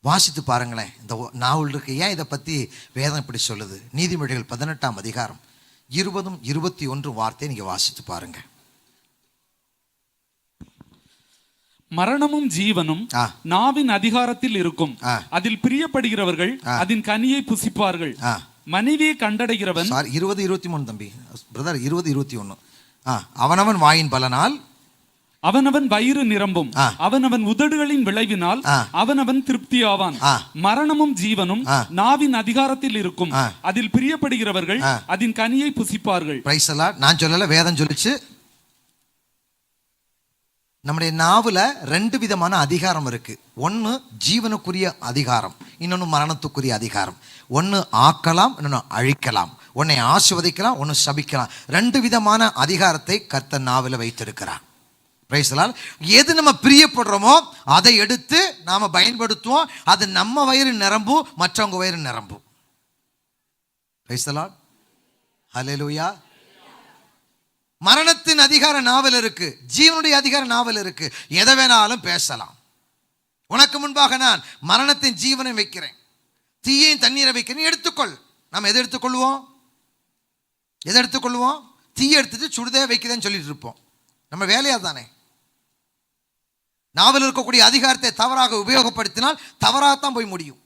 வாசித்து பாருங்களேன். இந்த நாவல் இருக்கு. ஏன் இதை பற்றி வேதம் இப்படி சொல்லுது? நீதிமொழிகள் 18ஆம் அதிகாரம் 20, 21 வார்த்தையை நீங்க வாசித்து பாருங்க. மரணமும் ஜீவனும் நாவின் அதிகாரத்தில் இருக்கும். அதில் பிரியப்படுகிறவர்கள் அதன் கனியை புசிப்பார்கள். மனைவியை கண்டடைகிறவன் 20, 23 தம்பி பிரதர் 20, 21 அவனவன் வாயின் பலனால் அவனவன் வயிறு நிரம்பும், அவனவன் உதடுகளின் விளைவினால் அவனவன் திருப்தியாவான். மரணமும் ஜீவனும் நாவின் அதிகாரத்தில் இருக்கும். அதில் பிரியப்படுகிறவர்கள் அதன் கனியை புசிப்பார்கள். நான் சொல்லல, வேதம் சொல்லிச்சு. நம்முடைய நாவுல 2 விதமான அதிகாரம் இருக்கு. ஒன்னு ஜீவனுக்குரிய அதிகாரம், இன்னொன்னு மரணத்துக்குரிய அதிகாரம். ஒன்னு ஆக்கலாம், இன்னொன்னு அழிக்கலாம். ஒன்னை ஆசீர்வதிக்கலாம், ஒன்னு சபிக்கலாம். 2 விதமான அதிகாரத்தை கர்த்தர் நாவில வைத்திருக்கிறார். எது நம்ம பிரியப்படுறோமோ அதை எடுத்து நாம பயன்படுத்துவோம். அது நம்ம வயிறு நிரம்பும், மற்றவங்க வயிறு நிரம்பும். ஹல்லேலூயா. மரணத்தின் அதிகார நாவல் இருக்கு, ஜீவனுடைய அதிகார நாவல் இருக்கு. எதை வேணாலும் பேசலாம். உனக்கு முன்பாக நான் மரணத்தின் ஜீவனை வைக்கிறேன், தீயையும் தண்ணீரை வைக்கிறேன், எடுத்துக்கொள். நம்ம எதை எடுத்துக்கொள்வோம்? எதை எடுத்துக்கொள்வோம்? தீயை எடுத்துட்டு சுடுதே வைக்கிறேன்னு சொல்லிட்டு இருப்போம். நம்ம வேலையா தானே. நாவல் இருக்கக்கூடிய அதிகாரத்தை தவறாக உபயோகப்படுத்தினால் தவறாகத்தான் போய் முடியும்.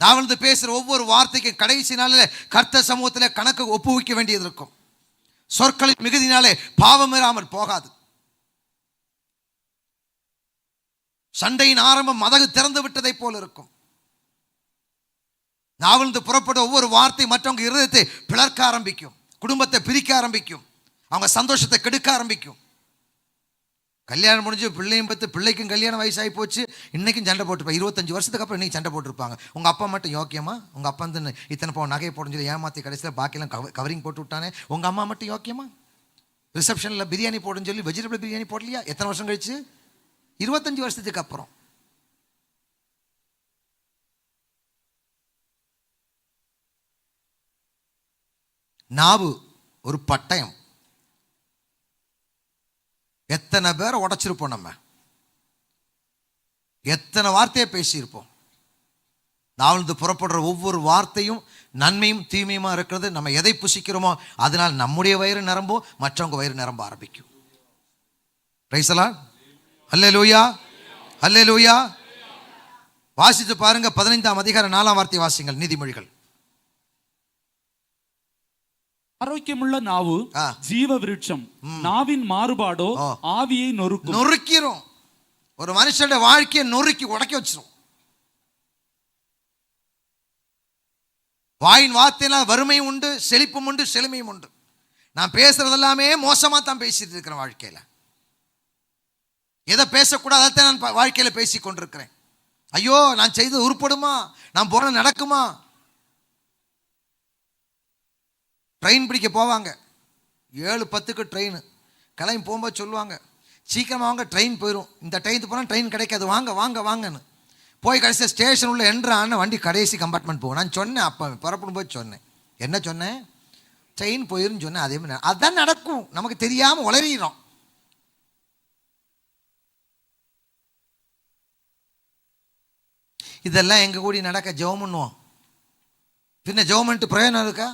நாவல் பேசுற ஒவ்வொரு வார்த்தைக்கு கடைசி நாளில் கர்த்தர் சமூகத்தில் கணக்கு ஒப்புவிக்க வேண்டியது இருக்கும். சொற்களின் மிகுதினாலே பாவம் ஏறாமல் போகாது. சண்டையின் ஆரம்பம் மதகு திறந்து விட்டதை போல இருக்கும். நாவல் புறப்பட ஒவ்வொரு வார்த்தை மற்றவங்க இருதயத்தை பிளர்க்க ஆரம்பிக்கும், குடும்பத்தை பிரிக்க ஆரம்பிக்கும், அவங்க சந்தோஷத்தை கெடுக்க ஆரம்பிக்கும். கல்யாணம் முடிஞ்சு பிள்ளையும் பார்த்து, பிள்ளைக்கும் கல்யாணம் வயசாகி போச்சு, இன்னைக்கும் சண்டை போட்டுருப்பாங்க. 25 வருஷத்துக்கு அப்புறம் இன்னைக்கு சண்டை போட்டுருப்பாங்க. உங்கள் அப்பா மட்டும் யோக்கியமா? உங்கள் அப்பா வந்து இத்தனை பவுன் நகையை போடுன்னு சொல்லி ஏமாற்றி கடைசியில் பாக்கியெல்லாம் கவரிங் போட்டு விட்டானே, உங்கள் அம்மா மட்டும் யோக்கியமா? ரிசப்ஷனில் பிரியாணி போடுன்னு சொல்லி வெஜிடபிள் பிரியாணி போடலையா? எத்தனை வருஷம் கழிச்சு? 25 வருஷத்துக்கு அப்புறம். நாவு ஒரு பட்டயம். எத்தனை பேரை உடைச்சிருப்போம், நம்ம எத்தனை வார்த்தையை பேசியிருப்போம். நாவல் புறப்படுற ஒவ்வொரு வார்த்தையும் நன்மையும் தீமையுமா இருக்கிறது. நம்ம எதை புசிக்கிறோமோ அதனால் நம்முடைய வயிறு நிரம்பும், மற்றவங்க வயிறு நிரம்ப ஆரம்பிக்கும். Praise the lord. Hallelujah, hallelujah. வாசித்து பாருங்க. 15ஆம் அதிகாரம் 4ஆம் வார்த்தை வாசிங்கள். நீதிமொழிகள். ஆரோக்கியமுள்ள நாவு ஜீவ விருட்சம், நாவின் மாறுபாடோ ஆவியை நொறுக்கிறோம். ஒரு மனுஷனுடைய வாழ்க்கையை நொறுக்கி உடைக்க வச்சிரும். வாயின் வார்த்தையினால் வறுமையும் உண்டு, செழிப்பும் உண்டு, செழுமையும் உண்டு. நான் பேசுறது எல்லாமே மோசமா தான் பேசிட்டு இருக்கிறேன். வாழ்க்கையில எதை பேசக்கூடாது அதைத்தான் நான் வாழ்க்கையில பேசி கொண்டிருக்கிறேன். ஐயோ, நான் செய்தது உருப்படுமா? நான் போன நடக்குமா? ட்ரெயின் பிடிக்க போவாங்க, 7:10க்கு ட்ரெயின். கிளம்பி போகும்போது சொல்லுவாங்க, சீக்கிரமாக வாங்க, ட்ரெயின் போயிடும். இந்த டைத்துக்கு போனால் ட்ரெயின் கிடைக்காது, வாங்க வாங்க வாங்கன்னு. போய் கடைசி ஸ்டேஷன் உள்ள என்ட்ரான வண்டி கடைசி கம்பார்ட்மெண்ட் போகும். நான் சொன்னேன், அப்போ புறப்படும் போது சொன்னேன். என்ன சொன்னேன்? ட்ரெயின் போயிருன்னு சொன்னேன். அதே மாதிரி அதுதான் நடக்கும். நமக்கு தெரியாமல் உளறிடும். இதெல்லாம் எங்கள் கூடி நடக்க ஜெபம் பண்ணுவோம். பின்ன ஜெபம் பண்ணிட்டு பிரயோஜனம் இருக்கா?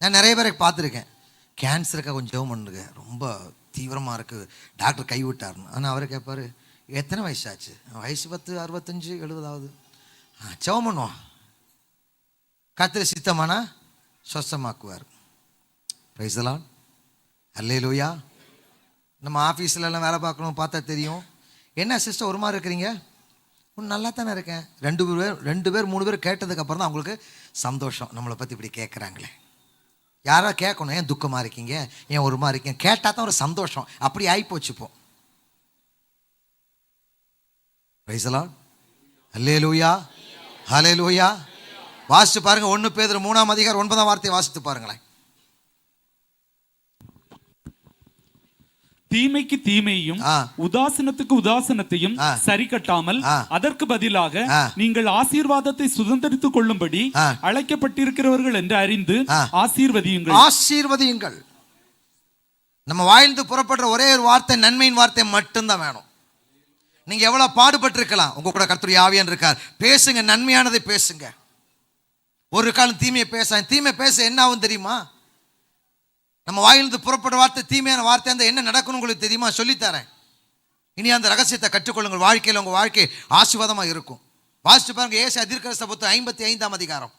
நான் நிறைய பேரை பார்த்துருக்கேன், கேன்சருக்காக கொஞ்சம் ஜெபம் பண்ணுங்க, ரொம்ப தீவிரமாக இருக்குது, டாக்டர் கைவிட்டார்னு. ஆனால் அவர் கேட்பார், எத்தனை வயசாச்சு? வயசு 10, 65, 70 ஆகுது. ஜெபம் பண்ணுவோம். கர்த்தர் சித்தமானா சொஸ்தமாக்குவார். Price the lord. ஹல்லேலூயா. நம்ம ஆஃபீஸ்லலாம் வேலை பார்க்கணும், பார்த்தா தெரியும். என்ன சிஸ்டர் ஒரு மாதிரி இருக்கிறீங்க? ஒன்று நல்லா தானே இருக்கேன். 2 பேர் 3 பேர் கேட்டதுக்கப்புறம் தான் அவங்களுக்கு சந்தோஷம். நம்மளை பற்றி இப்படி கேட்குறாங்களே. யாரா கேட்கணும், ஏன் துக்கமாக இருக்கீங்க, ஏன் ஒரு மாதிரி இருக்கீங்க, கேட்டால் தான் ஒரு சந்தோஷம். அப்படி ஆகிப்போச்சு இப்போ. Praise the lord. Hallelujah, hallelujah. வாசித்து பாருங்க. 1 பேதுரு 3ஆம் அதிகாரம் 9ஆம் வார்த்தையை வாசித்து பாருங்களேன். தீமைக்கு தீமையும் உதாசனத்துக்கு உதாசனத்தையும் சரி கட்டாமல் அதற்கு பதிலாக நீங்கள் ஆசீர்வாதத்தை சுதந்திரித்துக் கொள்ளும்படி அழைக்கப்பட்டிருக்கிறவர்கள் என்று அறிந்து ஆசீர்வதியுங்கள். ஆசீர்வதியுங்கள். நம்ம வாயிலிருந்து புறப்படுற ஒரே ஒரு வார்த்தை நன்மையின் வார்த்தை மட்டும்தான் வேணும். நீங்க எவ்வளவு பாடுபட்டு இருக்கலாம், உங்க கூட கர்த்தருடைய ஆவியான் இருக்கார். பேசுங்க, நன்மையானதை பேசுங்க. ஒரு காலம் தீமையை தீமை பேச என்ன ஆகும் தெரியுமா? நம்ம வாயிலிருந்து புறப்பட வார்த்தை தீமையான வார்த்தை அந்த என்ன நடக்கணும் உங்களுக்கு தெரியுமா? சொல்லித்தரேன். இனி அந்த ரகசியத்தை கற்றுக்கொள்ளுங்கள். வாழ்க்கையில் உங்க வாழ்க்கை ஆசீர்வாதமாக இருக்கும். வாசிச்சு பாருங்க, ஏசாயா தீர்க்கதரிசன புத்தகம் 55ஆம் அதிகாரம்.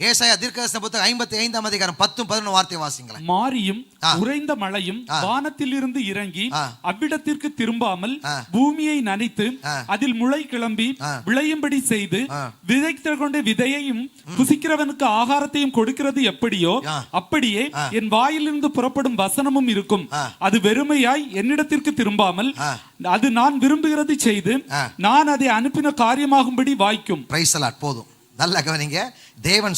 ஏசாயா தீர்க்கதரிசன புத்தகம் 55ஆம் அதிகாரம் 10-11 வார்த்தை வாசிங்களேன். மாரியும் உறைந்த மழையும் வானத்திலிருந்து இறங்கி அவ்விடத்திற்கு திரும்பாமல் பூமியை நனைத்து அதில் முளை கிளம்பி விளையும்படி செய்து விதைத்து கொண்ட விதையையும் புசிக்கிறவனுக்கு ஆகாரத்தையும் கொடுக்கிறது எப்படியோ அப்படியே என் வாயிலிருந்து புறப்படும் வசனமும் இருக்கும். அது வெறுமையாய் என்னிடத்திற்கு திரும்பாமல் அது நான் விரும்புகிறது செய்து நான் அதை அனுப்பின காரியமாகும்படி வாய்க்கும். Price the Lord. போதும், நல்லா கவனிங்க. தேவன்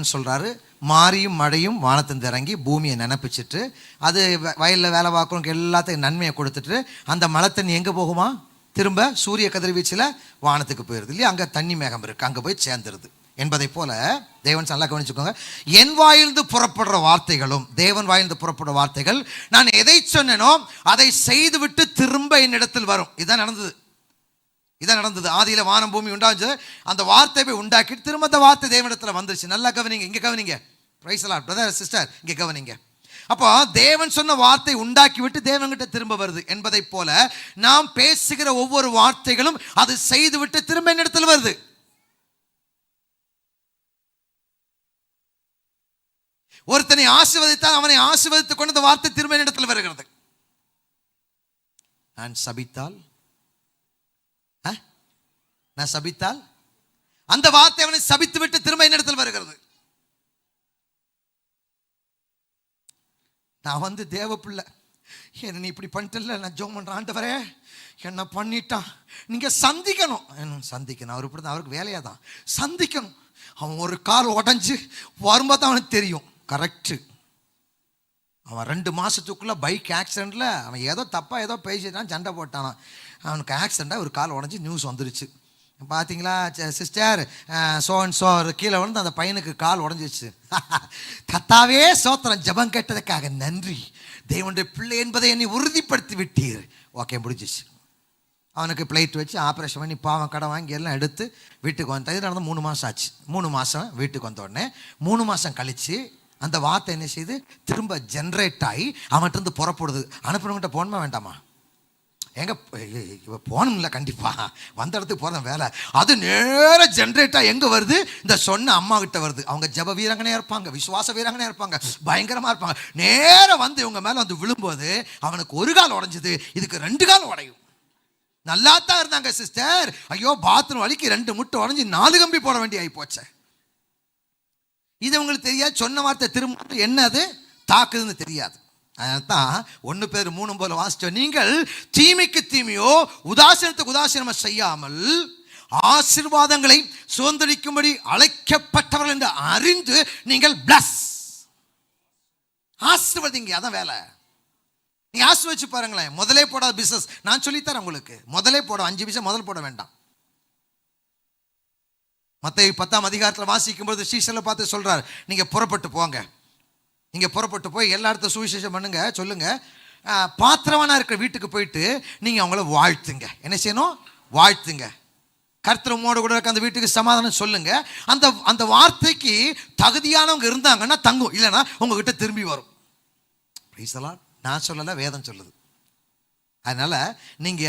சொல்றாரு மாரியும் மழையும் வானத்திலிருந்து இறங்கி பூமியை நினைப்பிச்சிட்டு அது வயலில் வேலை பார்க்குறவங்க எல்லாத்துக்கும் நன்மையை கொடுத்துட்டு அந்த மழை தண்ணி எங்கே போகுமா? திரும்ப சூரிய கதிர்வீச்சில் வானத்துக்கு போயிடுது இல்லையா? அங்கே தண்ணி மேகம் இருக்குது, அங்கே போய் சேர்ந்துருது என்பதை போல தேவன் நல்லா கவனிச்சுக்கோங்க. என் வாயிலிருந்து புறப்படுற வார்த்தைகளும் தேவன் வாயிலிருந்து புறப்படுற வார்த்தைகள் நான் எதை சொன்னேனோ அதை செய்துவிட்டு திரும்ப என்னிடத்தில் வரும். இதான் நடந்தது. ஆதியில வானம் பூமி உண்டாச்சு, அந்த வார்த்தை போய் உண்டாக்கிட்டு திரும்ப அந்த வார்த்தை தேவனிடத்தில் வந்துருச்சு. நல்லா கவனிங்க, இங்கே கவனிங்க. Price the Lord brother sister, இங்கே கவனிங்க. அப்போ தேவன் சொன்ன வார்த்தை உண்டாக்கி விட்டு தேவன்கிட்ட திரும்ப வருது என்பதை போல நாம் பேசுகிற ஒவ்வொரு வார்த்தைகளும் அது செய்து விட்டு திரும்ப என்னிடத்தில் வருது. ஒருத்தனை ஆசீர்வதித்தால் அவனை ஆசீர்வதித்துக் கொண்டு அந்த வார்த்தை திரும்ப என்னிடத்தில் வருகிறது. நான் சபித்தால் அந்த வார்த்தை அவனை சபித்து விட்டு திரும்ப என்னிடத்தில் வருகிறது. நான் தேவ பிள்ளை, என்ன நீ இப்படி பண்ணிட்டல, நான் ஜெபம் பண்றேன், ஆண்டவரே என்ன பண்ணிட்டான், நீங்க சந்திக்கணும். அவர் இப்படி தான், அவருக்கு வேலையா தான் சந்திக்கணும். அவன் ஒரு கால் உடஞ்சி வரும்போது தான் அவனுக்கு தெரியும். கரெக்டு. அவன் 2 மாதத்துக்குள்ளே பைக் ஆக்சிடெண்ட்டில் அவன் ஏதோ தப்பாக ஏதோ பேசிட்டான், சண்டை போட்டானான். அவனுக்கு ஆக்சிடெண்ட்டாக ஒரு கால் உடஞ்சி நியூஸ் வந்துருச்சு. பார்த்தீங்களா சிஸ்டர், சோ கீழே வந்து அந்த பையனுக்கு கால் உடஞ்சிச்சு. கத்தாவே சோத்திரம், ஜெபம் கேட்டதுக்காக நன்றி, தேவனுடைய பிள்ளை என்பதை என்னை உறுதிப்படுத்தி விட்டீர். ஓகே, முடிஞ்சிச்சு. அவனுக்கு பிளேட் வச்சு ஆப்ரேஷன் பண்ணி பாவம் கடை வாங்கி எல்லாம் எடுத்து வீட்டுக்கு வந்தேன். இது நடந்து 3 மாதம் ஆச்சு. 3 மாதம் வீட்டுக்கு வந்த உடனே 3 மாதம் கழித்து அந்த வார்த்தை என்ன செய்து திரும்ப ஜென்ரேட் ஆகி அவன்கிட்ட புறப்படுது. அனுப்புறவங்கிட்ட போகணுமா வேண்டாமா? எங்க போகணும்ல, கண்டிப்பாக வந்த இடத்துக்கு போகிற வேலை. அது நேராக ஜென்ரேட்டாக எங்கே வருது? இந்த சொன்ன அம்மா கிட்ட வருது. அவங்க ஜப வீராங்கனையாக இருப்பாங்க, விசுவாச வீராங்கனையாக இருப்பாங்க, பயங்கரமாக இருப்பாங்க. நேராக வந்து இவங்க மேலே வந்து விழும்போது அவனுக்கு ஒரு கால் உடஞ்சிது, இதுக்கு 2 கால் உடையும். நல்லா தான் இருந்தாங்க சிஸ்டர், ஐயோ பாத்ரூம் வலிக்கு 2 முட்டை உடஞ்சி 4 கம்பி போட வேண்டிய ஆகி போச்சே. இது உங்களுக்கு தெரியாது. சொன்ன வார்த்தை திரும்ப என்ன அது தாக்குதுன்னு தெரியாது. அதான் 1 பேதுரு 3 போல வாசிச்சோம். நீங்கள் தீமைக்கு தீமையோ உதாசீனத்துக்கு உதாசீனமோ செய்யாமல் ஆசீர்வாதங்களை சுதந்திரிக்கும்படி அழைக்கப்பட்டவர்கள் என்று அறிந்து நீங்கள் பிளஸ் ஆசீர்வதிங்க. அதான் வேலை. நீங்க ஆசீர்வதிச்சு பாருங்களேன். முதலே போடாத பிசினஸ் நான் சொல்லித்தரேன் உங்களுக்கு. முதலே போட 5 பைசா முதல் போட வேண்டாம். மத்தேயு 10ஆம் அதிகாரத்தில் வாசிக்கும் போது சீசர்களை பார்த்து சொல்றாரு, நீங்க புறப்பட்டு போங்க, நீங்க புறப்பட்டு போய் எல்லா இடத்துல சுவிசேஷம் பண்ணுங்க, சொல்லுங்க. பாத்திரவானா இருக்கிற வீட்டுக்கு போயிட்டு நீங்க அவங்கள வாழ்த்துங்க. என்ன செய்யணும்? வாழ்த்துங்க. கர்த்தர் உம்மோடு கூட இருக்க அந்த வீட்டுக்கு சமாதானம் சொல்லுங்க. அந்த வார்த்தைக்கு தகுதியானவங்க இருந்தாங்கன்னா தங்கும், இல்லைன்னா உங்ககிட்ட திரும்பி வரும். நான் சொல்லல, வேதம் சொல்லுது. அதனால நீங்க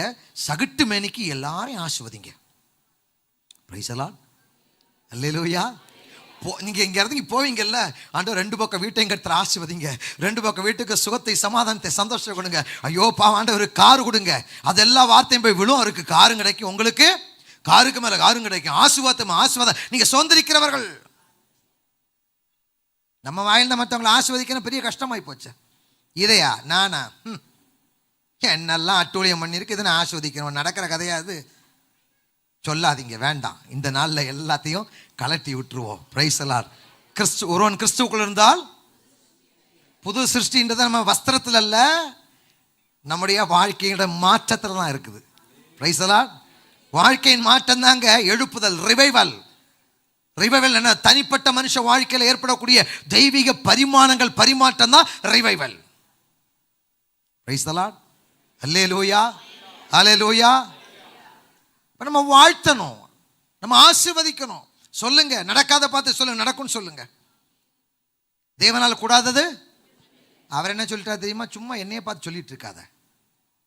சகட்டு மேனிக்கு எல்லாரையும் ஆசீர்வதிங்க. Praise the lord. அல்லேலூயா. நீங்க இங்க இறங்கி போவீங்கல்ல, ஆண்டவர் 2 பக்கம் வீட்டையும் கர்த்தர் ஆசீர்வதிங்க, 2 பக்கம் வீட்டுக்கு சுகத்தை சமாதானத்தை சந்தோஷத்தை கொடுங்க. ஐயோ பாவாண்டவர் காரு கொடுங்க, அதெல்லாம் வார்த்தையும் போய் விழும். அவருக்கு காரும் கிடைக்கும், உங்களுக்கு காருக்கு மேல காரும் கிடைக்கும். ஆசீர்வாதம் நீங்க சுதந்திரிக்கிறவர்கள். நம்ம வாயில மற்றவங்களை ஆசீர்வதிக்கணும் பெரிய கஷ்டமாய் போச்சு. இதையா நானா என்னெல்லாம் அட்டூழியம் பண்ணியிருக்கு, இதை நான் ஆசீர்வதிக்கணும், நடக்கிற கதையாது சொல்லாதீங்க, வேண்டாம். இந்த நாளில் எல்லாத்தையும் கலட்டி விட்டுருவோம். Price the Lord. ஒருவன் கிறிஸ்துவுக்குள் இருந்தால் புது சிருஷ்டின்றது நம்ம வஸ்திரத்தில் அல்ல, நம்முடைய வாழ்க்கையோட மாற்றத்தில் தான் இருக்குது. Price the Lord. வாழ்க்கையின் மாற்றம் தாங்க எழுப்புதல், ரிவைவல். ரிவைவல் என்ன? தனிப்பட்ட மனுஷ வாழ்க்கையில் ஏற்படக்கூடிய தெய்வீக பரிமாணங்கள் பரிமாற்றம் தான் revival. Praise the lord. Hallelujah. Hallelujah. இப்ப நம்ம வாழ்த்தணும், நம்ம ஆசீர்வதிக்கணும். சொல்லுங்க, நடக்காத பார்த்து சொல்லுங்க, நடக்கும்னு சொல்லுங்க. தேவனால் கூடாதது அவர் என்ன சொல்லிட்டார் தெரியுமா? சும்மா என்னைய பார்த்து சொல்லிட்டு இருக்காத.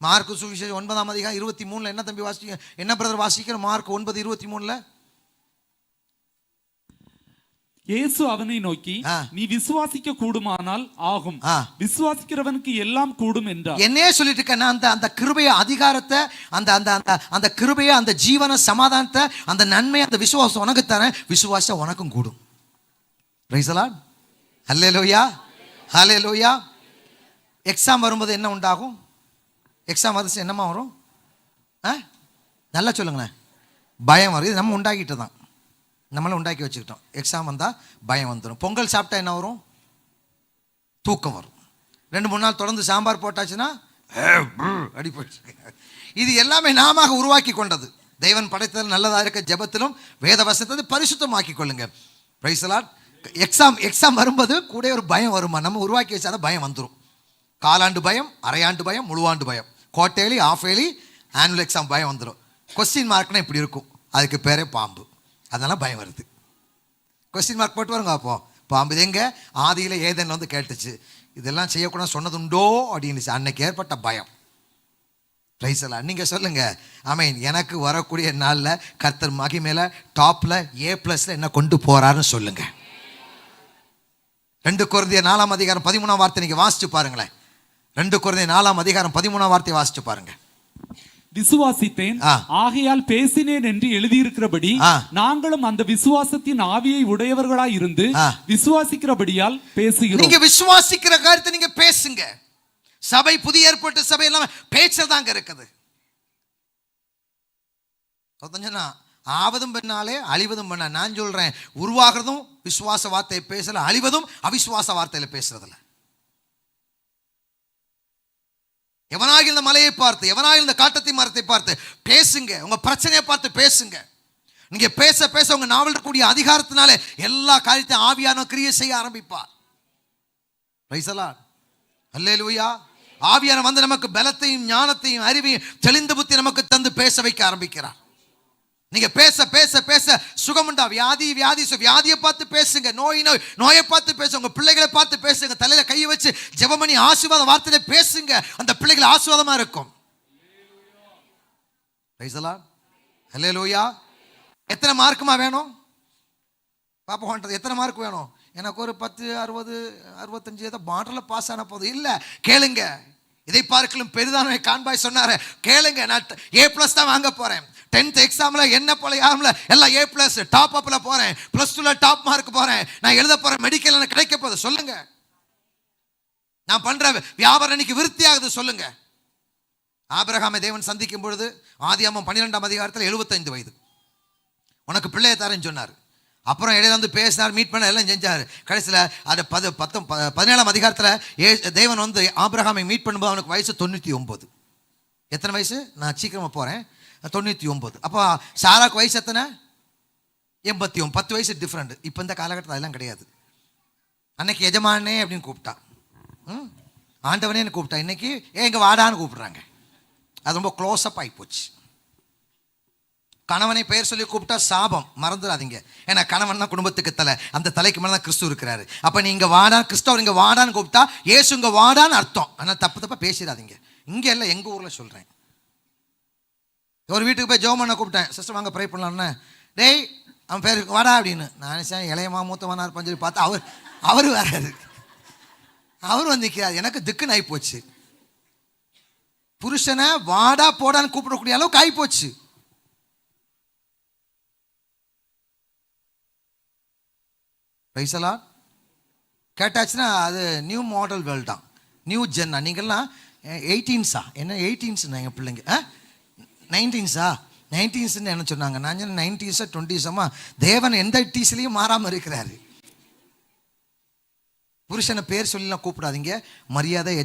மார்க்கு சுவிசேஷம் 9:23 என்ன தம்பி வாசிக்க, என்ன பிரதர் வாசிக்கிற? மார்க் 9:23 இயேசு அவனை நோக்கி, நீ விசுவாசிக்க கூடுமானால் ஆகும், விசுவாசிக்கிறவனுக்கு எல்லாம் கூடும் என்றார். என்னையே சொல்லிட்டு இருக்கேன், அந்த கிருபைய அதிகாரத்தை, அந்த அந்த அந்த அந்த கிருபைய, அந்த ஜீவன சமாதானத்தை, அந்த நன்மை, அந்த விசுவாசம் உனக்கு தரேன். விசுவாசம் உனக்கும் கூடும். Price the lord. Hallelujah, hallelujah. Exam வரும்போது என்ன உண்டாகும்? எக்ஸாம் வந்து என்னமா வரும்? நல்லா சொல்லுங்களேன். பயம் வரும். இது நம்ம உண்டாக்கிட்டு தான், நம்மளும் உண்டாக்கி வச்சுக்கிட்டோம். எக்ஸாம் வந்தால் பயம் வந்துடும். பொங்கல் சாப்பிட்டா என்ன வரும்? தூக்கம் வரும். 2-3 நாள் தொடர்ந்து சாம்பார் போட்டாச்சுன்னா அடி போயிட்டு. இது எல்லாமே நாம உருவாக்கி கொண்டது. தெய்வன் படைத்ததில் நல்லதாக இருக்க ஜெபத்திலும் வேத வசனத்தை பரிசுத்தமாக்கி கொள்ளுங்க. Price the Lord. எக்ஸாம் வரும்போது கூட ஒரு பயம் வருமா? நம்ம உருவாக்கி வச்சாதான் பயம் வந்துடும். காலாண்டு பயம், அரையாண்டு பயம், முழுவாண்டு பயம், quarterly, half yearly, annual exam பயம் வந்துடும். கொஸ்டின் மார்க்னா இப்படி இருக்கும், அதுக்கு பேரே பாம்பு. அதெல்லாம் பயம் வருது. கொஸ்டின் மார்க் போட்டு வருங்க. அப்போ பாம்பு இது எங்க? ஆதியில் ஏதேன் வந்து கேட்டுச்சு, இதெல்லாம் செய்யக்கூடாது சொன்னதுண்டோ அப்படின்னு. அன்னைக்கு ஏற்பட்ட பயம். Price the Lord. நீங்க சொல்லுங்க ஆமென். எனக்கு வரக்கூடிய நாளில் கர்த்தர் மகிமையில டாப்ல A+ என்ன கொண்டு போறாருன்னு சொல்லுங்க. 2 கொரிந்தியர் 4:13 நீங்க வாசிச்சு பாருங்களேன். 2 கொரிந்தியர் 4:13 வாசிச்சு பாருங்க. விசுவாசித்தேன், ஆகையால் பேசினேன் என்று எழுதியிருக்கிறபடி நாங்களும் அந்த விசுவாசத்தின் ஆவியை உடையவர்களாய் இருந்து விசுவாசிக்கிறபடியால் பேசுகிறோம். நீங்க விசுவாசிக்கிற காரியத்தை நீங்க பேசுங்க. சபை, புதிய ஏற்பட்ட சபை எல்லாம் பேச்சதாங்க இருக்குது. ஆவதும் பெண்ணாலே அழிவதும் பெண்ணா. நான் சொல்றேன், உருவாகிறதும் விசுவாச வார்த்தையை பேசல, அழிவதும் அவிசுவாச வார்த்தையில பேசுறதுல. எவனாக இந்த மலையை பார்த்து, எவனாக இந்த காட்டத்தை மரத்தை பார்த்து பேசுங்க. உங்க பிரச்சனையை பார்த்து பேசுங்க. நீங்க பேச பேச உங்க நாவல் இருக்கக்கூடிய அதிகாரத்தினாலே எல்லா காரியத்தையும் ஆவியான கிரியை செய்ய ஆரம்பிப்பார். Praise the lord. ஹல்லேலூயா. ஆவியான வந்து நமக்கு பலத்தையும் ஞானத்தையும் அறிவையும் தெளிந்த புத்தி நமக்கு தந்து பேச வைக்க ஆரம்பிக்கிறார். நீங்க பேச பேச பேச சுகமுண்டா. வியாதியை பார்த்து பேசுங்க. நோயை பார்த்து பேசுங்க. உங்க பிள்ளைகளை பார்த்து பேசுங்க. தலையில கையை வச்சு ஜெபம் பண்ணி ஆசீர்வாத வார்த்தையில பேசுங்க. அந்த பிள்ளைகள் ஆசீர்வாதமா இருக்கும். Praise the lord. ஹல்லேலூயா. எத்தனை மார்க்குமா வேணும்? பாப்பா, எத்தனை மார்க் வேணும்? எனக்கு ஒரு 10, 60, 65 ஏதோ பாட்டில் பாஸ் ஆன போது இல்லை. கேளுங்க, இதை பார்க்கலும் பெரிதான காண்பாய் சொன்னாரு. கேளுங்க, நான் A+ தான் வாங்க போறேன். 10th எக்ஸாம்ல என்ன போல யாரும்ல எல்லாம் A+ டாப் அப்ல போறேன். +2ல டாப் மார்க் போறேன். நான் எழுத போறேன் மெடிக்கல், எனக்கு கிடைக்க போகுது சொல்லுங்க. நான் பண்ற வியாபாரம் இன்னைக்கு விருத்தி ஆகுது சொல்லுங்க. ஆபிரகாமை தேவன் சந்திக்கும் பொழுது ஆதியாகமம் 12:15 75 வயது, உனக்கு பிள்ளையை தரேன்னு சொன்னார். அப்புறம் இடையில வந்து பேசினார், மீட் பண்ண எல்லாம் செஞ்சார். கடைசியில் அது 17 தேவன் வந்து ஆபிரகாமை மீட் பண்ணும்போது அவனுக்கு வயசு 99. எத்தனை வயசு? நான் சீக்கிரமா போறேன். 99. அப்போ சாராக்கு வயசு எத்தனை? 89. 10 வயசு டிஃப்ரெண்ட். இப்போ இந்த காலகட்டத்தில் அதெல்லாம் கிடையாது. அன்னைக்கு எஜமானே அப்படின்னு கூப்பிட்டா, ஆண்டவனே கூப்பிட்டா. இன்னைக்கு எங்க வாடான்னு கூப்பிடுறாங்க. அது ரொம்ப க்ளோஸ்அப் ஆகி போச்சு. கணவனை பெயர் சொல்லி கூப்பிட்டா சாபம், மறந்துடாதீங்க. ஏன்னா கணவன் தான் குடும்பத்துக்கு தலை. அந்த தலைக்கு மேலே தான் கிறிஸ்து இருக்கிறாரு. அப்போ நீ இங்கே வாடா, கிறிஸ்தவர் இங்கே வாடான்னு கூப்பிட்டா ஏசு இங்கே வாடான்னு அர்த்தம். ஆனால் தப்பா பேசிடாதீங்க. இங்கே இல்லை, எங்கள் ஊரில் சொல்கிறேன். ஒரு வீட்டுக்கு போய் ஜெபம் பண்ண கூப்பிட்டேன். சிஸ்டர் வாங்க ப்ரே பண்ணலான்னு. டேய் அவன் பேர் வாடா அப்படின்னு. நான் நினைச்சேன் இளையமா மூத்தவனா இருப்பான்னு சொல்லி பார்த்தா அவர் வராது. அவர் வந்து நிற்கிறார். எனக்கு திக்குன்னு ஆகி போச்சு. புருஷனை வாடா போடான்னு கூப்பிடக்கூடிய அளவுக்கு ஆகி போச்சு. Price the Lord. கேட்டாச்சுன்னா அது நியூ மாடல் வேர்ல்டு தான், நியூ ஜென்னா. நீங்கள்லாம் 18s என்ன 18s எங்கள் பிள்ளைங்க 19s என்ன சொன்னாங்க? நான் 90s 20s. தேவன் எந்த டீஸ்லையும் மாறாமல் இருக்கிறாரு. புருஷனை பேர் சொல்லிலாம் கூப்பிடாதீங்க. மரியாதை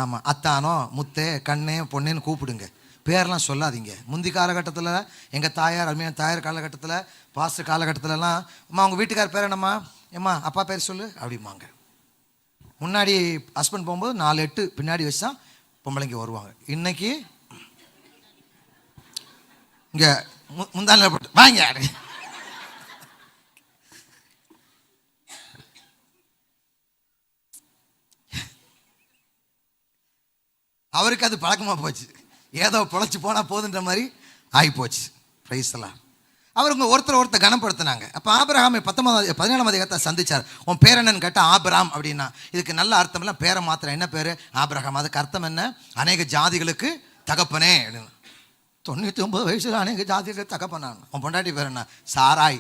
ஆமாம் அத்தானோ முத்தே கண்ணே பொண்ணேன்னு கூப்பிடுங்க. பேரெலாம் சொல்லாதீங்க. முந்தி காலகட்டத்தில் எங்கள் தாயார், அருமையான தாயார் காலகட்டத்தில், பாஸ்டர் காலகட்டத்திலலாம், அம்மா அவங்க வீட்டுக்கார பேர் என்னம்மா, ஏம்மா அப்பா பேர் சொல்லு அப்படிம்பாங்க. முன்னாடி ஹஸ்பண்ட் போகும்போது 4-8 பின்னாடி வச்சு தான் பொம்பளைங்க வருவாங்க. இன்னைக்கு இங்கே முந்தானில் போட்டு வாங்க. அவருக்கு அது பழக்கமாக போச்சு. ஏதோ பொழைச்சி போனால் போதுன்ற மாதிரி ஆகிப்போச்சு. பிரைஸ்லாம். அவருங்க ஒருத்தர் கனப்படுத்தினாங்க. அப்போ ஆபிரகாமை 17ஆம் அதிகாரத்தை சந்திச்சார். உன் பேர் என்னன்னு கேட்டால் ஆபிராம் அப்படின்னா, இதுக்கு நல்ல அர்த்தம் இல்லை, பேரை மாத்திரம். என்ன பேர்? ஆபிரகாம். அதுக்கு அர்த்தம் என்ன? அநேக ஜாதிகளுக்கு தகப்பனே அப்படின்னு. 99 வயசுல அநேக ஜாதிகளுக்கு தகப்பனான். உன் பொண்டாட்டி பேர் என்ன? சாராய்.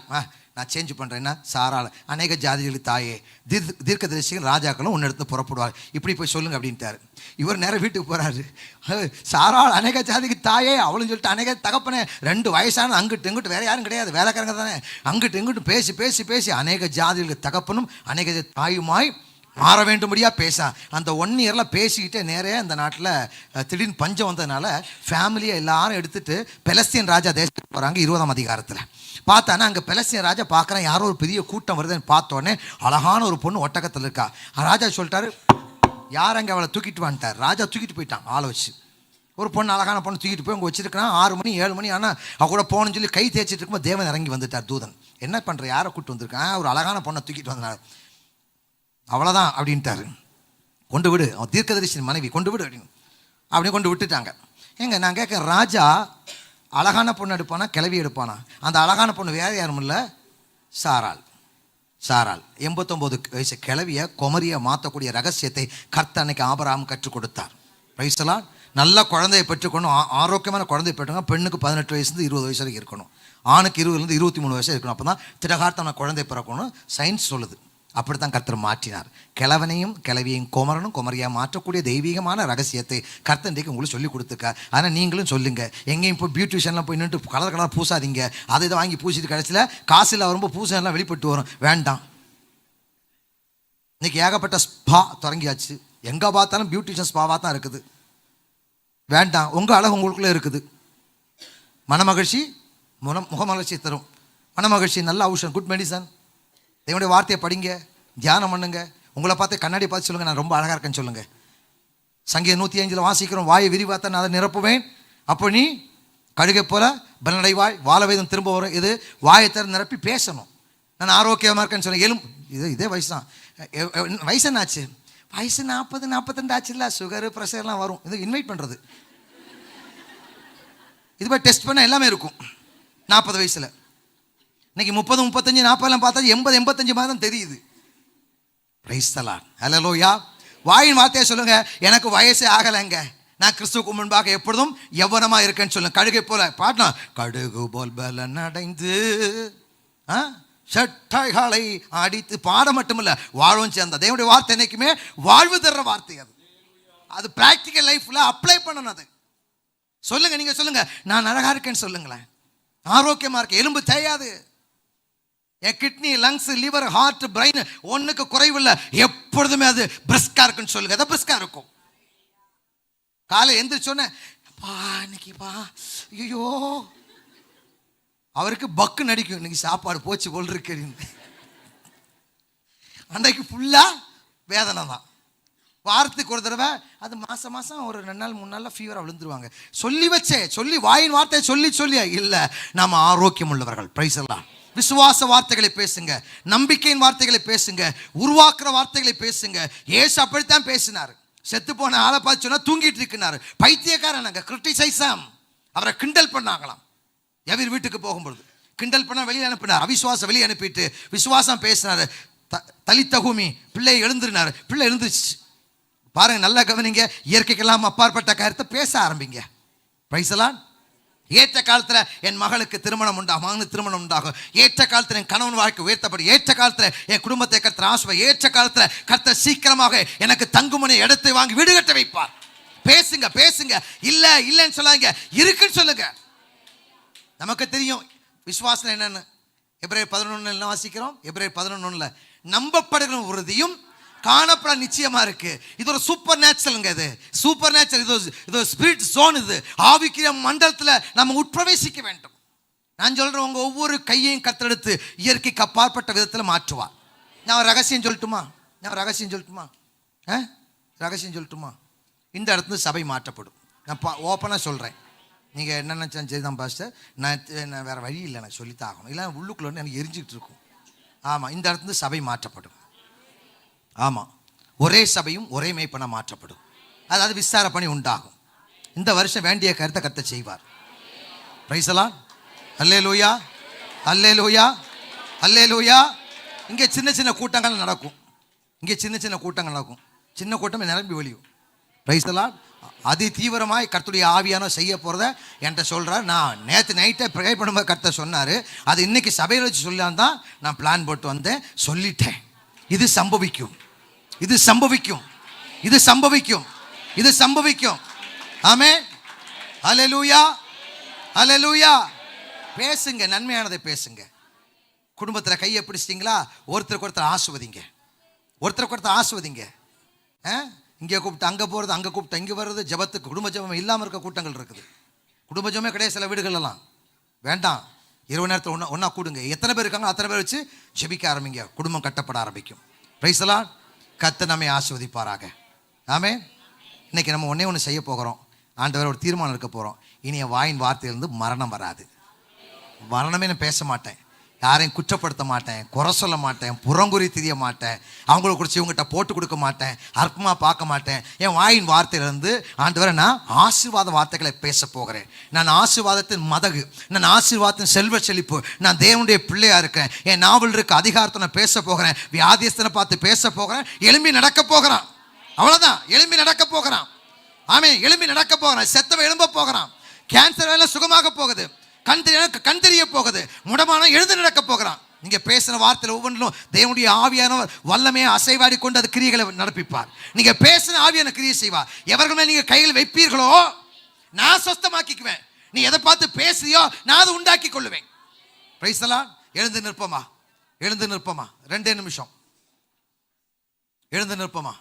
நான் சேஞ்ச் பண்ணுறேன். என்ன? சாராள். அநேக ஜாதிகளுக்கு தாயே. தீர்க்கதரிசிகள் ராஜாக்களும் ஒன்று எடுத்து புறப்படுவார். இப்படி போய் சொல்லுங்க அப்படின்ட்டாரு. இவர் நேரம் வீட்டுக்கு போகிறாரு. சாராள் அநேக ஜாதிக்கு தாயே அவளும் சொல்லிட்டு அநேக தகப்பனே. 2 வயசான அங்கிட்டு இங்கிட்டு வேறு யாரும் கிடையாது, வேலைக்காரங்க தானே. அங்கிட்டு இங்கிட்டு பேசி பேசி பேசி அநேக ஜாதிகளுக்கு தகப்பனும் அநேக தாயுமாய் மாற வேண்டும்படியாக அந்த 1 இயரில் பேசிக்கிட்டே நேரே அந்த நாட்டில் திடீர்னு பஞ்சம் வந்ததுனால ஃபேமிலியை எல்லாரும் எடுத்துகிட்டு பெலஸ்தீன் ராஜா தேசத்துக்கு போகிறாங்க. 20ஆம் அதிகாரத்தில் பார்த்தானா அங்கே பெலஸ்தீன் ராஜா பார்க்குறேன், யாரோ ஒரு பெரிய கூட்டம் வருதுன்னு பார்த்தோன்னே அழகான ஒரு பொண்ணு ஒட்டகத்தில் இருக்கா. ராஜா சொல்லிட்டாரு, யார் அங்கே அவளை தூக்கிட்டு வந்துட்டார். ராஜா தூக்கிட்டு போயிட்டான் ஆளை வச்சு. ஒரு பொண்ணு, அழகான பொண்ணு தூக்கிட்டு போய் அங்கே வச்சிருக்கான். 6 மணி 7 மணி ஆனால் அவ கூட போகணும்னு சொல்லி கை தேய்ச்சிட்டு இருக்கும்போது தேவன் இறங்கி வந்துட்டார். தூதன் என்ன பண்ணுற, யாரை கூப்பிட்டு வந்திருக்கான்? ஒரு அழகான பொண்ணை தூக்கிட்டு வந்தார். அவ்வளோதான் அப்படின்ட்டாரு. கொண்டு விடு, அவன் தீர்க்கதரிசியின் மனைவி, கொண்டு விடு அப்படின்னு கொண்டு விட்டுட்டாங்க. ஏங்க நான் கேட்க, ராஜா அழகான பொண்ணு எடுப்பானா கிளவி எடுப்பானா? அந்த அழகான பொண்ணு வேறு யாரும் இல்லை, சாராள். 89 வயசு கிளவியை குமரியை மாற்றக்கூடிய ரகசியத்தை கர்த்தர் அன்னைக்கு ஆபிரகாம் கற்றுக் கொடுத்தார். பிரைஸ்லாம். நல்ல குழந்தையை பெற்றுக்கணும், ஆரோக்கியமான குழந்தையை பெற்றுக்கணும். பெண்ணுக்கு 18 வயசுலேருந்து 20 வயசு வரைக்கும் இருக்கணும். ஆணுக்கு 20லேருந்து 23 வயசு இருக்கணும். அப்போ தான் திடகார்த்தமான குழந்தை பிறக்கணும் சயின்ஸ் சொல்லுது. அப்படித்தான் கர்த்தர் மாற்றினார். கிழவனையும் கிழவியையும் குமரனும் குமரியாக மாற்றக்கூடிய தெய்வீகமான ரகசியத்தை கர்த்தர் இன்றைக்கு உங்களுக்கு சொல்லி கொடுத்துருக்கார். ஆனால் நீங்களும் சொல்லுங்கள், எங்கேயும் இப்போ பியூட்டிஷியன்லாம் போய் நின்று கலர் பூசாதீங்க. அதை இதை வாங்கி பூசிட்டு கடைசியில் காசில் வரும்போது பூசெல்லாம் வெளிப்பட்டு வரும். வேண்டாம். இன்றைக்கி ஏகப்பட்ட ஸ்பா தொடங்கியாச்சு. எங்கே பார்த்தாலும் பியூட்டிஷியன் ஸ்பாவாக தான் இருக்குது. வேண்டாம். உங்கள் அழகு உங்களுக்குள்ளே இருக்குது. மனமகிழ்ச்சி முகமகிழ்ச்சி தரும். மனமகிழ்ச்சி நல்ல ஔஷதம், குட் மெடிசன். தேவனுடைய வார்த்தையை படிங்க, தியானம் பண்ணுங்க. உங்களை பார்த்து கண்ணாடி பார்த்து சொல்லுங்கள், நான் ரொம்ப அழகாக இருக்கேன்னு சொல்லுங்கள். சங்கீதம் 105 வாசிக்கிறோம், வாயை விரிவாத்த நான் அதை நிரப்புவேன், அப்போ நீ கழுகை போல பலனடைவாய், வாழ வேதம் திரும்ப வரும். இது வாயை தர நிரப்பி பேசணும். நான் ஆரோக்கியமாக இருக்கேன்னு சொல்லுங்கள். இதே வயசு தான். வயசு என்ன ஆச்சு? வயசு 40 42 ஆச்சு இல்லை, சுகரு ப்ரெஷர்லாம் வரும். இது இன்வைட் பண்ணுறது. இது போய் டெஸ்ட் பண்ண எல்லாமே இருக்கும். 40 வயசில் இன்னைக்கு 30 35 40 பார்த்தா 80 85 மாதிரி தான் தெரியுது. Praise the lord. ஹல்லேலூயா. வாயின் வார்த்தையை சொல்லுங்க, எனக்கு வயசே ஆகலைங்க, நான் கிறிஸ்துவுக்கு முன்பாக எப்பொழுதும் யௌவனமா இருக்கேன்னு சொல்லுங்க. கழுகை போல பாட்டா, கடுகு போல் பலன் அடைந்து சட்டைகளை அடித்து பாட மட்டும் இல்லை, வாழும் சேர்ந்த தேவனுடைய வார்த்தை என்னைக்குமே வாழ்வு தர்ற வார்த்தை. அது பிராக்டிக்கல் லைஃப்ல அப்ளை பண்ணணும். அது சொல்லுங்க. நீங்க சொல்லுங்க, நான் அழகா இருக்கேன்னு சொல்லுங்களேன், ஆரோக்கியமா இருக்கேன், எலும்பு தேயாது, என் kidney, lungs, liver, heart, brain ஒன்றுக்கு குறைவில்லை, எப்பொழுதுமே அது பிரிஸ்கா இருக்குன்னு சொல்லுங்க. அதை பிரிஸ்கா இருக்கும். காலை எந்திரிச்சோன்னே இன்னைக்குப்பா ஐயோ, அவருக்கு பக்கு நடிக்கும், இன்னைக்கு சாப்பாடு போச்சு போல் இருக்கு. அன்றைக்கு ஃபுல்லாக வேதனை தான். வாரத்துக்கு ஒரு தடவை, அது மாதம் ஒரு 2 நாள் 3 நாளில் ஃபீவராக விழுந்துருவாங்க. சொல்லி வாயின் வார்த்தையை சொல்லி இல்லை, நாம் ஆரோக்கியம் உள்ளவர்கள். பிரைஸ் எல்லாம். விசுவாச வார்த்தைகளை பேசுங்க, நம்பிக்கையின் வார்த்தைகளை பேசுங்க, உருவாக்குற வார்த்தைகளை பேசுங்க. ஏசு அப்படித்தான் பேசினார். செத்து போன ஆளை பார்த்து சொன்னா தூங்கிட்டு இருக்கிறார். பைத்தியக்காரன் கிரிட்டிசைஸாம், அவரை கிண்டல் பண்ணாங்களாம். எவர் வீட்டுக்கு போகும்பொழுது கிண்டல் பண்ண வெளியே அனுப்பினார். அவிசுவாசம் வெளியே அனுப்பிட்டு விசுவாசம் பேசினார். தலித்தகுமி பிள்ளை எழுந்திருனார். பிள்ளை எழுந்துச்சு. பாருங்க, நல்லா கவனிங்க. இயற்கைக்கெல்லாம் அப்பாற்பட்ட கருத்தை பேச ஆரம்பிங்க. பிரைஸ்லான். ஏற்ற காலத்தில் என் மகளுக்கு திருமணம் உண்டாகும், மகனுக்கு திருமணம் உண்டாகும். ஏற்ற காலத்தில் என் கணவன் வாழ்க்கை உயர்த்தப்படும். ஏற்ற காலத்தில் என் குடும்பத்தை கர்த்தர் ஆசீர்வதிப்பார். ஏற்ற காலத்தில் கர்த்தர் சீக்கிரமாக எனக்கு தங்குமனை இடத்தை வாங்கி வீடு கட்ட வைப்பார். பேசுங்க. இல்லைன்னு சொல்லாங்க, இருக்குன்னு சொல்லுங்க. நமக்கு தெரியும் விசுவாசம் என்னன்னு. எபிரேயர் 11 வாசிக்கிறோம். எபிரேயர் 11 நம்பப்படுகிற உறுதியும் காணப்பட நிச்சயமா இருக்கு. இது ஒரு சூப்பர் நேச்சுரலுங்க. இது சூப்பர் நேச்சுரல். இது ஒரு ஸ்பிரிட் ஜோன். இது ஆவிக்குரிய மண்டலத்தில் நம்ம உட்பிரவேசிக்க வேண்டும். நான் சொல்றேன், உங்க ஒவ்வொரு கையையும் கத்தெடுத்து இயற்கைக்கு அப்பாற்பட்ட விதத்தில் மாற்றுவார். நான் ரகசியம் சொல்லட்டுமா? ரகசியம் சொல்லட்டுமா? இந்த இடத்துல சபை மாற்றப்படும். நான் ஓப்பனாக சொல்கிறேன். நீங்கள் என்ன நினச்சாலும் சரி தான் பாஸ்டர், நான் வேறு வழி இல்லை, எனக்கு சொல்லித்தான் ஆகணும், இல்லை உள்ளுக்குள்ள வந்து எனக்கு எரிஞ்சிக்கிட்டு இருக்கும். ஆமாம், இந்த இடத்துல சபை மாற்றப்படும். ஆமாம், ஒரே சபையும் ஒரே மேய்ப்பனா மாற்றப்படும். அதாவது விசார பணி உண்டாகும். இந்த வருஷம் வேண்டிய கருத்தை கர்த்தர் செய்வார். Praise the lord. Hallelujah, hallelujah, hallelujah. இங்கே சின்ன சின்ன கூட்டங்கள் நடக்கும். இங்கே சின்ன சின்ன கூட்டங்கள் நடக்கும். சின்ன கூட்டம் நிரம்பி வழியும். Price the Lord. அதி தீவிரமாய் கர்த்தருடைய ஆவியான செய்ய போகிறத என்கிட்ட சொல்கிறார். நான் நேற்று நைட்டை ப்ரே பண்ணும்போது கர்த்தர் சொன்னார். அது இன்னைக்கு சபையில் வச்சு சொல்லலாம் தான் நான் பிளான் போட்டு வந்தேன். சொல்லிட்டேன். இது சம்பவிக்கும், இது சம்பவிக்கும், இது சம்பவிக்கும், இது சம்பவிக்கும். ஆமென். அல்லேலூயா, அல்லேலூயா. பேசுங்க, நன்மையானதை பேசுங்க. குடும்பத்தில் கையை பிடிச்சிட்டிங்களா, ஒருத்தருக்கு ஒருத்தர் ஆசுவதிங்க, ஒருத்தருக்கு ஒருத்தர் ஆசுவதிங்க. இங்கே கூப்பிட்டு அங்கே போகிறது, அங்கே கூப்பிட்டு இங்கே வர்றது, ஜபத்துக்கு குடும்ப ஜபம் இல்லாமல் இருக்க கூட்டங்கள் இருக்குது. குடும்ப ஜபமே கிடையாது சில வீடுகளெல்லாம். வேண்டாம், இரவு நேரத்தில் ஒன்றா கூடுங்க. எத்தனை பேர் இருக்காங்க அத்தனை பேர் வச்சு ஜெபிக்க ஆரம்பிங்க. குடும்பம் கட்டப்பட ஆரம்பிக்கும். Praise the Lord. கர்த்தர் நம்மை ஆசீர்வதிப்பாராக. ஆமென். இன்னைக்கு நம்ம ஒன்று செய்ய போகிறோம். ஆண்டவர் ஒரு தீர்மானம் எடுக்க போகிறோம். இனி என் வாயின் வார்த்தையிலிருந்து மரணம் வராது. மரணமே நான் பேச மாட்டேன், யாரையும் குற்றப்படுத்த மாட்டேன், குறை சொல்ல மாட்டேன், புறங்குறி தெரிய மாட்டேன், அவங்கள குறித்து இவங்ககிட்ட போட்டு கொடுக்க மாட்டேன், அற்பமாக பார்க்க மாட்டேன். என் வாயின் வார்த்தையிலிருந்து ஆண்டவரை நான் ஆசீர்வாத வார்த்தைகளை பேச போகிறேன். நான் ஆசீர்வாதத்தின் மதகு, நான் ஆசீர்வாதத்தின் செல்வ செழிப்பு, நான் தேவனுடைய பிள்ளையாக இருக்கேன். என் நாவல் இருக்க அதிகாரத்தை நான் பேச போகிறேன். வியாதியஸ்தனை பார்த்து பேச போகிறேன். எழும்பி நடக்க போகிறான். அவ்வளோதான், எழும்பி நடக்க போகிறான். ஆமென். எழும்பி நடக்க போகிறான். செத்தவன் எழும்ப போகிறான். கேன்சர் வேலை சுகமாக போகுது. கண் தெரிய போகுது. முடமான எழுந்து நடக்க போகிறான். நீங்க பேசின வார்த்தையில் ஒவ்வொன்றிலும் தேவனுடைய ஆவியானவர் வல்லமையை அசைவாடி கொண்டு அது கிரியைகளை நடப்பிப்பார். நீங்க பேசின ஆவியான கிரியை செய்வார். எவர்கள் மேல் நீங்க கையில் வைப்பீர்களோ நான் சொஸ்தமாக்கிக்குவேன். நீ எதை பார்த்து பேசுறியோ நான் அதை உண்டாக்கி கொள்ளுவேன். Price the Lord. எழுந்து நிற்போமா, எழுந்து நிற்போமா, 2 நிமிஷம் எழுந்து நிற்போமா.